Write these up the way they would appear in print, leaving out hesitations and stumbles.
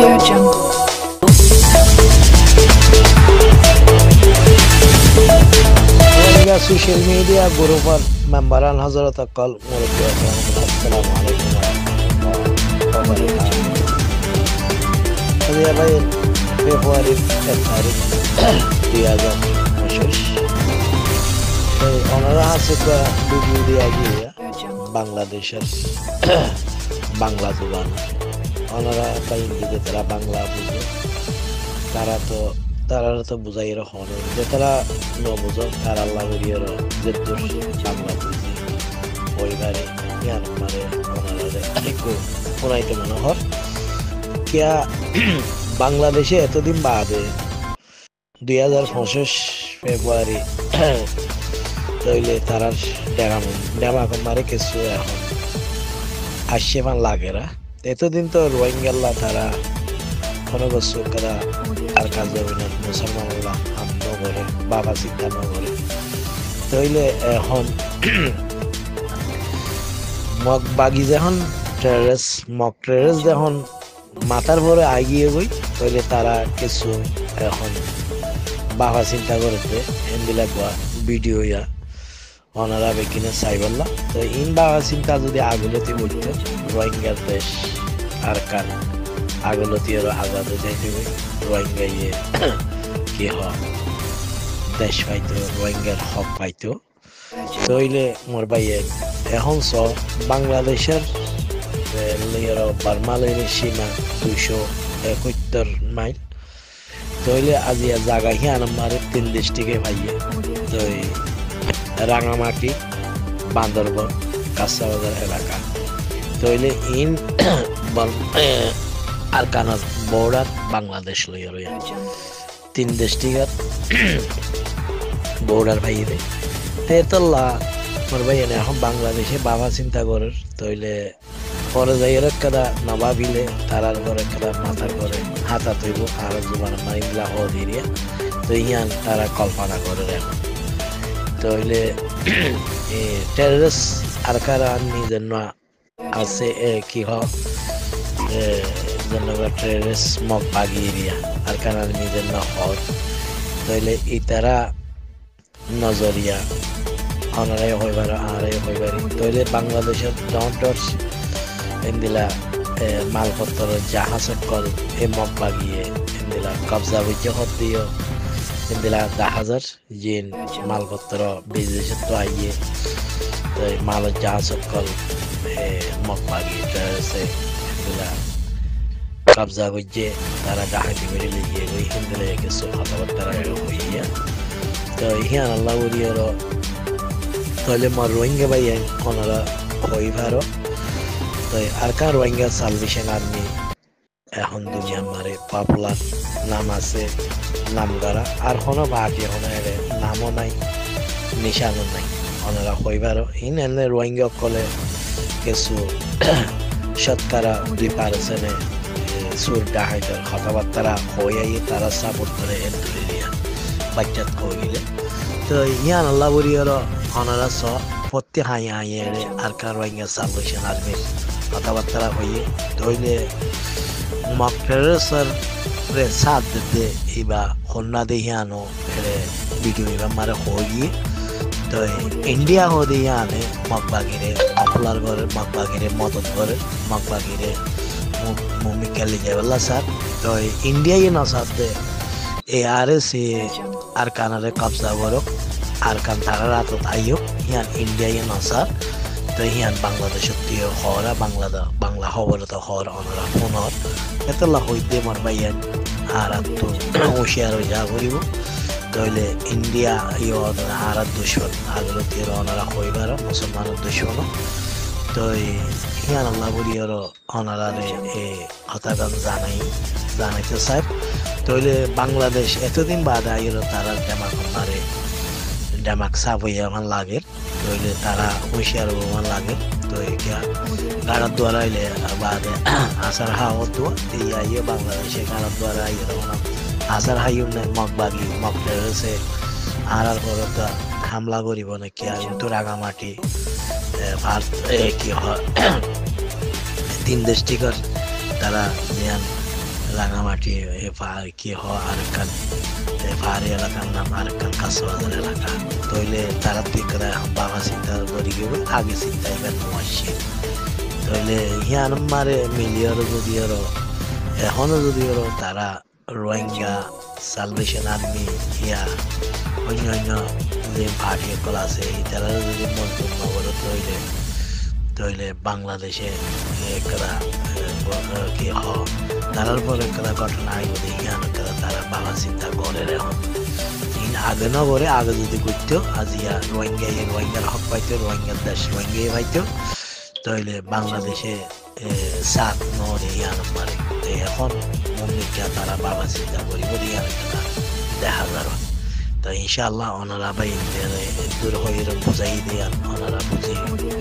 Social media group memberan Hazrat Akal Murabbi Assalamualaikum warahmatullahi wabarakatuh. Jadi apa ya Februari tarik dia ada masuk. Jadi orang hasil video dia lagi ya Bangladesh Bangladesh orang apa yang gitu tera Bangladesh তারা তো বুঝাই রাখো যে তারা নবুঝো তারা আল্লাহ করিয়ার যেদুর বাংলা বুঝি পরিবারে জ্ঞান মানে ওনারা শোনাইতে মনে হয় কিয়া বাংলাদেশে এতদিন বাদে 2025 ফেব্রুয়ারি তৈলে তারার ডেমা মারে কিছু এখন আসছে পান লাগেরা এতদিন তো রোহিঙ্গাল্লা তারা কোনো বস্তু করা আর কাজ হবে না মুসলমানরা হামদ করে বাবা চিন্তা না করে তাইলে এখন মগ বাগি যখন মক টেররিস্ট যখন মাথার পরে আগিয়ে গই তাইলে তারা কিছু এখন বাবা চিন্তা করতে এমবিলাক ভিডিও ইয়া ওনারা বেকিনে চাইবল্লা তো ইন বাবা চিন্তা যদি আগলতি বলত রোহিঙ্গার দেশ আর কান আগলতি আর আজাদ যাইতে রোহিঙ্গা ইয়ে কি দেশ পাইতো রোহিঙ্গার হক পাইতো তইলে মোর ভাইয়ে এখন বাংলাদেশের বার্মালের সীমা 271 মাইল তইলে আজিয়া জায়গা হিয়ান আমার 3 ডিস্ট্রিক্টে ভাইয়ে তো রাঙামাটি বান্দরবন কাঁচাবাজার এলাকা তইলে ইন আর কানার বর্ডার বাংলাদেশ লইয়া 3 ডিস্ট্রিক্ট বর্ডার ভাইয়ে তেতল্লা মোর ভাই এখন বাংলাদেশে বাবা চিন্তা করার তইলে পরে যাই কাদা নবাবিলে তারার ঘরে কাদা মাথার ঘরে হাতা তৈব আর জুবান মারিলা হ দিরিয়া তো ইয়ান তারা কল্পনা করে এখন তইলে টেররিস্ট আর কারা নিজের আছে কি টেররিস্ট মগ বাগি এরিয়া আর কারা নিজের না হত তইলে ইতারা নজরিয়া অনারাই হইবার আরাই হইবারি তইলে বাংলাদেশের ডন্টর্স এন্দিলা মালপত্র জাহাজ কল এ মগ বাগিয়ে এন্দিলা কবজা বুঝে হত দিও এন্দিলা জাহাজের জিন মালপত্র বিদেশে তো আইয়ে তো মাল জাহাজ কল মগ বাগিয়ে টেররিস্টে এন্দিলা কবজা বুঝে তারা ডাহাতি করে লিয়ে ওই হিন্দিলা কিছু কথাবার্তা হইয়া তো হিয়ান আল্লাহ উড়িয়ার তাহলে মার রোহিঙ্গা ভাই ওনারা হইবারও তো আর কার রোহিঙ্গা সালভেশন আর্মি এখন দুনিয়া মারে পপুলার নাম আছে নামগারা আর কোনো বাকি এখন নামও নাই নিশানও নাই ওনারা হইবারও ইন এনে রোহিঙ্গা কলে কিছু শতকরা 2% সুর ডাহাইটার কথাবার্তারা হইয়াই তারা সাপোর্ট করে এন্টুরিয়া বাচ্চাত কইলে তো ইয়ান আল্লাহ বরিয়ার ওনারা প্রত্যেক হাইয়ে আর কার রোহিঙ্গা সালভেশন আর্মির কথাবার্তা হইয়ে তইলে মক টেররিস্টর সাথ দিতে ইবা হন্না দেহিয়ানো ভিডিও ইবা মারে হইয়ে তো ইন্ডিয়া হো দেহিয়ানে মকবাগিরে পপুলার করে মকবাগিরে মদত করে মকবাগিরে মুমিকালি যাবল্লা স্যার তো ইন্ডিয়াই না সাথে ARS আর কানারে কবজা করো আর কান তারা রাত আইও হিয়ান ইন্ডিয়ায় নসার তো হিয়ান বাংলাদেশের দিয়ে হরা বাংলা খবর তো হর অনরা ফোনর এতলা হইতে মার বাইয়ান আর তো হুঁশিয়ার হয়ে যা করিব তাহলে ইন্ডিয়া ইয়ে আর দুশ্মন আগলো দিয়ে অনারা হইবার মুসলমানের দুশ্মন তো হিয়ান আল্লাহ বলিয়ার অনারারে হতাগান জানাইতে স্যার তইলে বাংলাদেশ এতদিন বাদ আইল তারা ডেমাক সাফ হইয়া আমার লাগে তইলে তারা হুঁশিয়ার আমার লাগে তো গাড়ার দ্বারা আইলে বাদে আসার হাওয়াত ইয়ে বাংলাদেশে গাড়ার দ্বারা আইলে আসার হাইও নাই মগ বাগি মগ টেররিস্টে আর পরে হামলা করিব নাকি কিন্তু রাঙামাটি কি হয় 3 ডিস্ট্রিক্টর তারা রাঙামাটি কি হ আরেকখান পাহাড়ি এলাকার নাম আরেকখান কাঁচাবাজার এলাকা তইলে তারা তিকরা বাবা চিন্তা করি গেবে আগে চিন্তা এবার নোয়াসি তইলে হিয়ান মারে মিলিয়র যদি এখনো যদি তারা রোহিঙ্গা সালভেশন আর্মি ইয়া অন্যান্য যে পার্টি সকল আছে তারা যদি মজবুত নগরে তইলে বাংলাদেশে একটা কি হ তারার পরে একটা ঘটনা আইব হিয়ান তারা বাবা চিন্তা করে এখন আগে নগরে আগে যদি করতো আজ ইয়া রোহিঙ্গার হক পাইতো রোহিঙ্গার দেশ রোহিঙ্গাই পাইতো তাইলে বাংলাদেশে সাত নরে ইয়ান মারে এখন মন্দিরটা তারা বাবা চিন্তা করিব ইয়ান দেখা যাবে তো ইনশাআল্লাহ ওনারা ভাই দূর হয়ে বুঝাই দিয়ান ওনারা বুঝি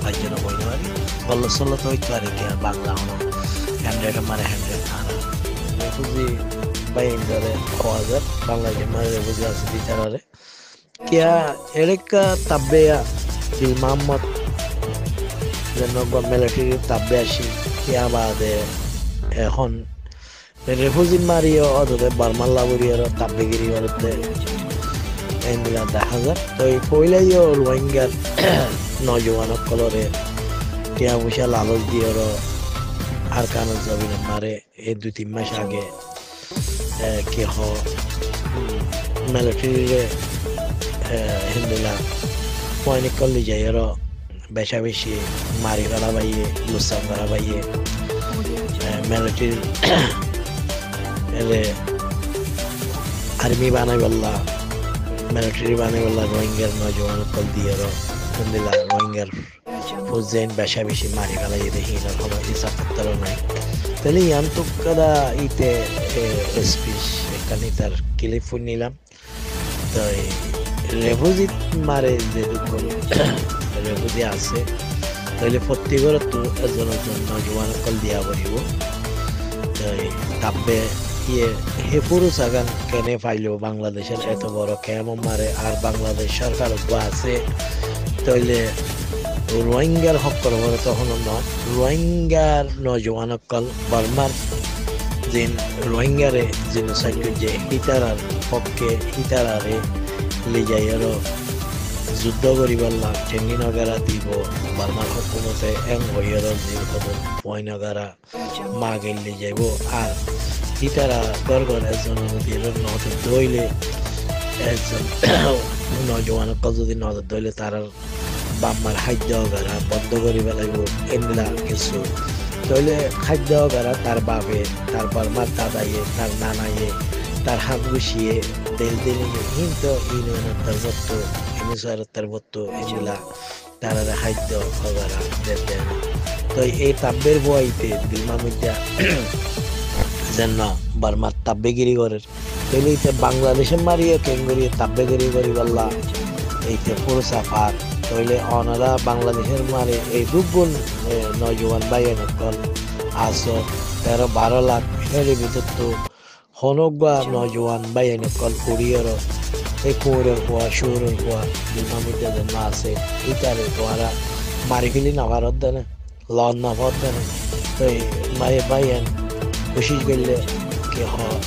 পাইজন বইতে পারি বল্লা সল্লা তো হইতে পারে কি বাংলা হনো 100 মারে 100 আর বুঝি ভাই ধরে 1000 বাংলাদেশে মারে বুঝি আছে বিচারারে কিয়া এলাকা তাবেয়া বিল মোহাম্মদ মিলিটারি তাবে আসি ইয়া বাদে এখন রেফুজি মারিও অদে বার্মার লাবরিয়ার তাবেগিরি করতে এন্ডিলা দেখা যায় তো এই পয়লাইও রোহিঙ্গার নজওয়ান কলরে টিয়া পয়সা লালচ দিয়ের আর কান জবিন মারে এই 2-3 মাস আগে কি হ মিলিটারি হিন্দিলা পয়নি কলি যাইয়ের বেশা বেশি মারি ফেলা পাইয়ে লুসাম করা পাইয়ে মিলিটারি আর্মি বানাই বললা মিলিটারি বানাই বললা রোহিঙ্গার নজওয়ান কল দিয়ে দিলা রোহিঙ্গার ফুজেন বেশা বেশি মারি ফেলাই দেখি না কোনো হিসাব পত্র নাই তাহলে ইয়ান তো কাদা ইতে স্পিচ এখানে তার ক্লিপ নিলাম তো রেফুজি মারে যে দুঃখ রেফুজি আছে তাহলে প্রত্যেকের তো এজন নজওয়ান কল দিয়া পড়িব তাবে ইয়ে হে পুরুষ আগান কেনে পাইলো বাংলাদেশের এত বড় কেমন মারে আর বাংলাদেশ সরকার আছে তাইলে রোহিঙ্গার হক করব তখন রোহিঙ্গার নজওয়ান কল বার্মার যেন রোহিঙ্গারে যেন সাইকেল যে হিতারার পক্ষে হিতারারে লে যাইয়ার যুদ্ধ করিবাল্লা ট্রেনিং নগারা দিব বার্মার হুকুমতে এম হইয়ার যে পয়নগারা মা গেলে যাইব আর হিতারা গড় একজন নদীর নদর দইলে একজন নজওয়ান যদি নজর দইলে তার বাম্মার খাদ্য গারা বন্ধ করি পেলাইব এমলা কিছু তইলে খাদ্য গারা তার বাপে তার বার্মার দাদাইয়ে তার নানাইয়ে তার হাত গুছিয়ে তেল দিলে কিন্তু তার মতো তার মতো এগুলা তারা খাদ্য গারা দেবে না তো এই তাব্যের বইতে বিমামিদ্যা যেন বার্মার তাব্বেগিরি করে তাহলে এইতে বাংলাদেশে মারিয়ে কেঙ্গরিয়ে তাব্বেগিরি করি বললা এইতে পুরো সাফার তাহলে ওনারা বাংলাদেশের মারে এই দুগুণ নজওয়ান বাইন কল আসো 13-12 লাখ এর ভিতর তো হনগা নজওয়ান বাইন কল কুড়িয়ার এই কুড়ের হওয়া সুরের হওয়া বিমামিদ্যা যেন আছে ইতারে তোমারা মারি ফেলি না ভারত দেনে লন না ভারত দেনে তো এই মায়ে বাইন কোশিশ করলে কি হয়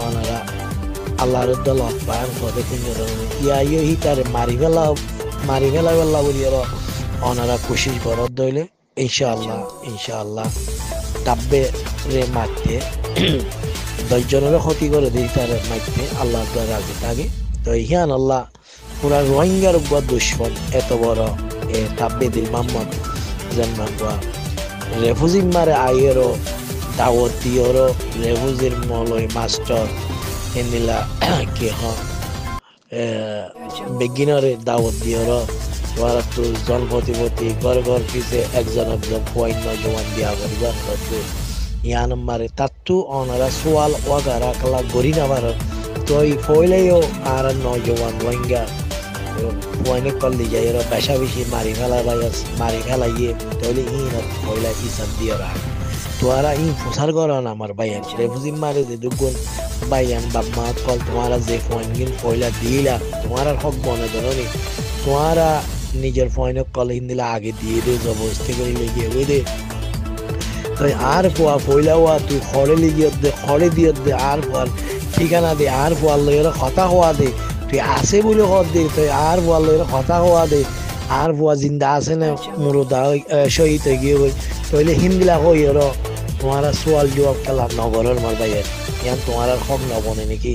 ওনারা আল্লাহর দলত পান হতে কুঞ্জ ইয়া হিতারে মারি ফেলা বললা বলিয়ার ওনারা কোশিশ করত দইলে ইনশাআল্লাহ তাব্বে রে মারতে 10 জনের ক্ষতি করে দিই তারে মারতে আল্লাহ রাজি থাকে তো ইহান আল্লাহ পুরা রোহিঙ্গার উপর দুশ্মন এত বড় এ তাব্বে দিল মোহাম্মদ জন্মাগুয়া রেফুজি মারে আইয়েরও দাওয়াত দিয়েরও রেফুজির মলয় মাস্টার এনিলা কি হ বেগিনরে দাওয়াত দিয়েরও ওরা তো জনপ্রতিপত্তি ঘর পিছে একজন পয়েন্ট নজওয়ান দিয়া করিবা ইয়ান মারে তাত্তু ওনারা সোয়াল ওয়াগারা কালা গড়ি না পার তো এই ফইলেও আর নজওয়ান রোহিঙ্গা পয়েন্ট করলে যাই এরা বেশা বেশি মারি ফেলাইয়ে তাহলে ফইলা ইসাব দিয়ে রাখ তোরা প্রচার করো না আমার ভাইয়ান রেফুজি মারে যে দুগুণ ভাইয়ান বাপমা কল তোমারা যে পয়েন্ট ফইলা দিলা তোমার আর হক বনে ধরনি তোমারা নিজের পয়েন্ট কল হিন্দিলা আগে দিয়ে দে জবরদস্তি করে লেগে ওই দে তুই আর ফুয়া ফইলা হওয়া তুই খড়ে লিগিয়ত দে খড়ে দিয়ত দে আর ফুয়ার ঠিকানা দে আর ফুয়ার লইয়ের কথা হওয়া দে তুই আছে বলে হদ দে তুই আর ফুয়ার লইয়ের কথা হওয়া দে আর ফুয়া জিন্দা আছে না মুরদা শহীদ হয়ে গিয়ে গই তইলে হিন্দিলা হই আর তোমার সোয়াল জবাব খেলা নগরের মার বাইয়ের ইয়ান তোমার আর হক না বনে নাকি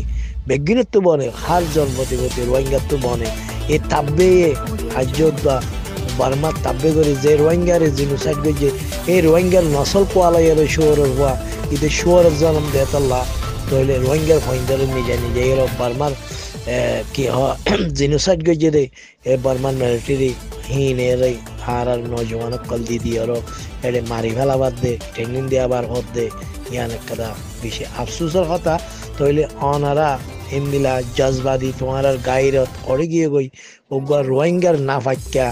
বেগিনের তো বনে হার জন্মতি গতি রোহিঙ্গার তো বনে এ তাব্বে আযোধ্যা বার্মার তাব্বে করে যে রোহিঙ্গারে জিনোসাইড করছে এই রোহিঙ্গার নসল পোয়ালাই আর শুয়োরের হওয়া ইদে শুয়োরের জন্ম দেতাল্লা তইলে রোহিঙ্গার ফইন্দারে নিজে নিজে এর বার্মার কি হয় জিনোসাইড করছে রে এ বার্মার মিলিটারি হিন এর আর নজওয়ান কল দিদি আর এড়ে মারি ফেলাবার দে ট্রেনিং দেওয়াবার হত দে ইয়ান একটা বেশি আফসোসের কথা তইলে অনারা ইন্দিলা জজবাদি তোমার আর গাইরত করে গিয়ে গই ওগা রোহিঙ্গার না ফাক্কা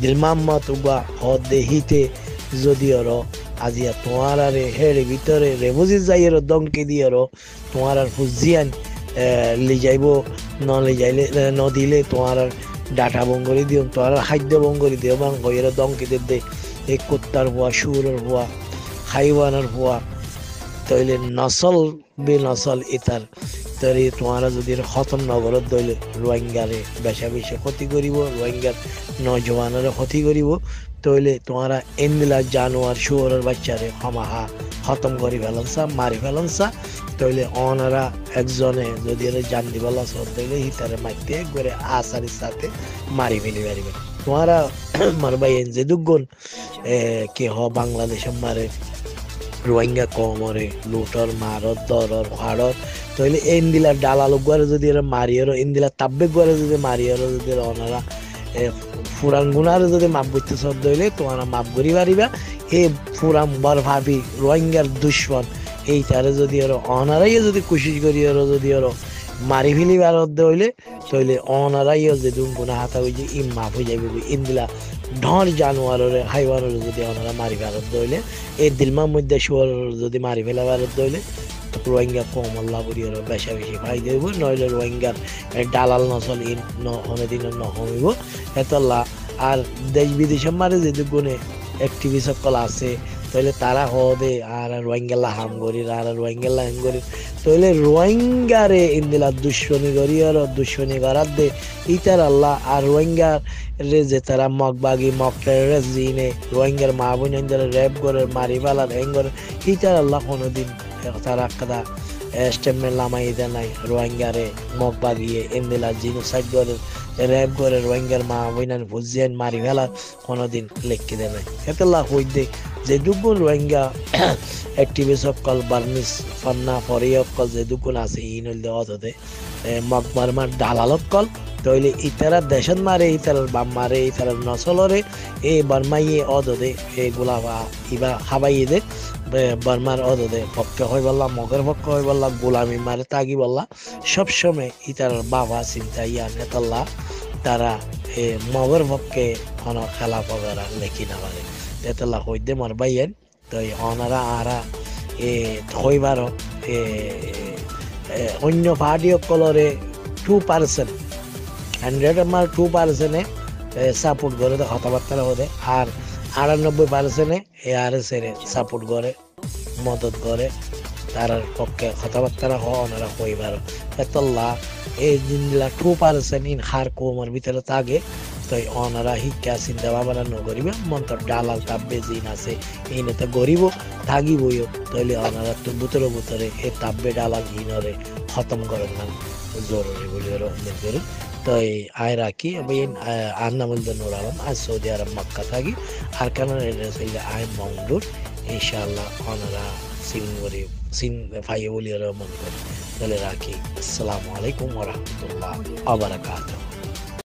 দিল মোহাম্মদ ওগা হদ দে হিতে যদি আর আজিয়া তোমার আর হের ভিতরে রেবুজি যাইয়ের দমকে দিয়ে আর তোমার আর ফুজিয়ান লি যাইব লি যাইলে দিলে তোমার আর ডাটা বঙ্গরি দিও তোমার খাদ্য বঙ্গরি দিও এবং গইয়ের দমকে দে এই কুত্তার হওয়া সুরের হওয়া হাইওয়ানের হওয়া তইলে নসল বে নসল ইতার তৈরি তোমার যদি খতম নগরত দইলে রোহিঙ্গারে বেশা বেশি ক্ষতি করিব রোহিঙ্গার নজওয়ানের ক্ষতি করিব তইলে তোমারা এন্দিলা জানোয়ার শুয়োরের বাচ্চারে হমাহা খতম করে ফেলানসা মারি ফেলানসা তইলে অনারা একজনে যদি এর জান দিবালা সব দইলে হিতারে মাইতে একবারে আসারির সাথে মারি ফেলি পারিবে তোমারা মারবাই যে দুগুণ কে হ বাংলাদেশের মারে রোহিঙ্গা কমরে লুটর মারত দরর হাড়র তইলে এন্দিলা ডালালো গুয়ারে যদি এরা মারিয়র এন্দিলা তাব্বে গুয়ারে যদি মারিয়র যদি ওনারা ফুরান গুনারে যদি মাপ বুঝতে সব দইলে তোমরা মাপ করি পারিবা এই ফুরান বার ভাবি রোহিঙ্গার দুশ্মন এই তারে যদি ওরা অনারাই যদি কোশিশ করি ওরা যদি ওরা মারি ফেলি বারত দইলে তইলে অনারাইও যে দুম গুনা হাতা হই যে ইম মাফ হয়ে যাবে ইন্দিলা ঢর জানোয়ারের হাইওয়ানের যদি ওনারা মারি ফেরত দইলে এই দিলমার মধ্যে শুয়ার যদি মারি ফেলা ফেরত দইলে রোহিঙ্গা কম আল্লাহ করিয়ার বেশা বেশি খাই দেব নইলে রোহিঙ্গার দালাল নচল অনেকদিন নহমিব এতলা আর দেশ বিদেশের মারে যদি গুণে অ্যাক্টিভিস্ট সকল আছে তাহলে তারা হদে আর রোহিঙ্গালা হাম করি আর রোহিঙ্গালা হাম করি তাহলে রোহিঙ্গারে ইন্দিলা দুশ্মনী করি আর দুশ্মনী করার দে ইতার আল্লাহ আর রোহিঙ্গার রে যে তারা মগবাগি মগ টেররিস্ট জিনে রোহিঙ্গার মা বোন র্যাপ করে মারি ফেলার হ্যাং করে ইতার আল্লাহ কোনোদিন তারা কাদা স্টেটমেন্ট লামাই দেয় নাই রোহিঙ্গারে মগবাগিয়ে ইন্দিলা জিনোসাইড করে র্যাপ করে রোহিঙ্গার মা বোন ভুজিয়ান মারি ফেলার কোনোদিন লেখকে দেয় নাই এতলা হই দে যে দুগুণ রোহিঙ্গা অ্যাক্টিভিস্ট সকল বার্মিস ফান্না ফরি সকল যে দুগুণ আছে ইনল দেওয়া হতে মগবারমার দালাল সকল তইলে ইতারা দেশত মারে ইতারার বাম মারে ইতারার নসলরে এই বার্মাইয়ে অদদে এগুলা ইবা খাবাইয়ে দে বার্মার অদদে পক্ষে হয়ে বললাম মগের পক্ষে হয়ে বললাম গোলামি মারে তাগি বললাম সবসময় ইতারার বাবা চিন্তা ইয়া নেতাল্লা তারা মগের পক্ষে কোনো খেলা পগারা লেখি না পারে এতলা হইতে মার বাইয়েন তো অনারা আরা হইবার অন্য পার্টি সকলরে 2% 100 আমার 2% সাপোর্ট করে কথাবার্তা হতে আর 98% ARS এর সাপোর্ট করে মদত করে তার পক্ষে কথাবার্তা ওনারা হইবার এতলা এই জিনিসগুলা 2% ইন হার কোমর ভিতরে থাকে তো ওনারা শিক্ষা চিন্তা ভাবনা নকরিবে মন্তর ডালাল তাব্বে জিন আছে এইনেতে গরিব থাকিবইও তাহলে ওনারা তো ভিতরে এই তাব্বে ডালাল হিনরে খতম করার নাম জরুরি বলে অনুরোধ করি তো আয় রাখি আমি আর নামুল নূর আলম আজ সৌদি আরব মক্কা থাকি আর কেন আয় মংডুর ইনশাআল্লাহ ওনারা সিন ফাইয়ে বলি মনে করি তাহলে রাখি আসসালামু আলাইকুম ওয়া রাহমাতুল্লাহি ওয়া বারাকাতুহু।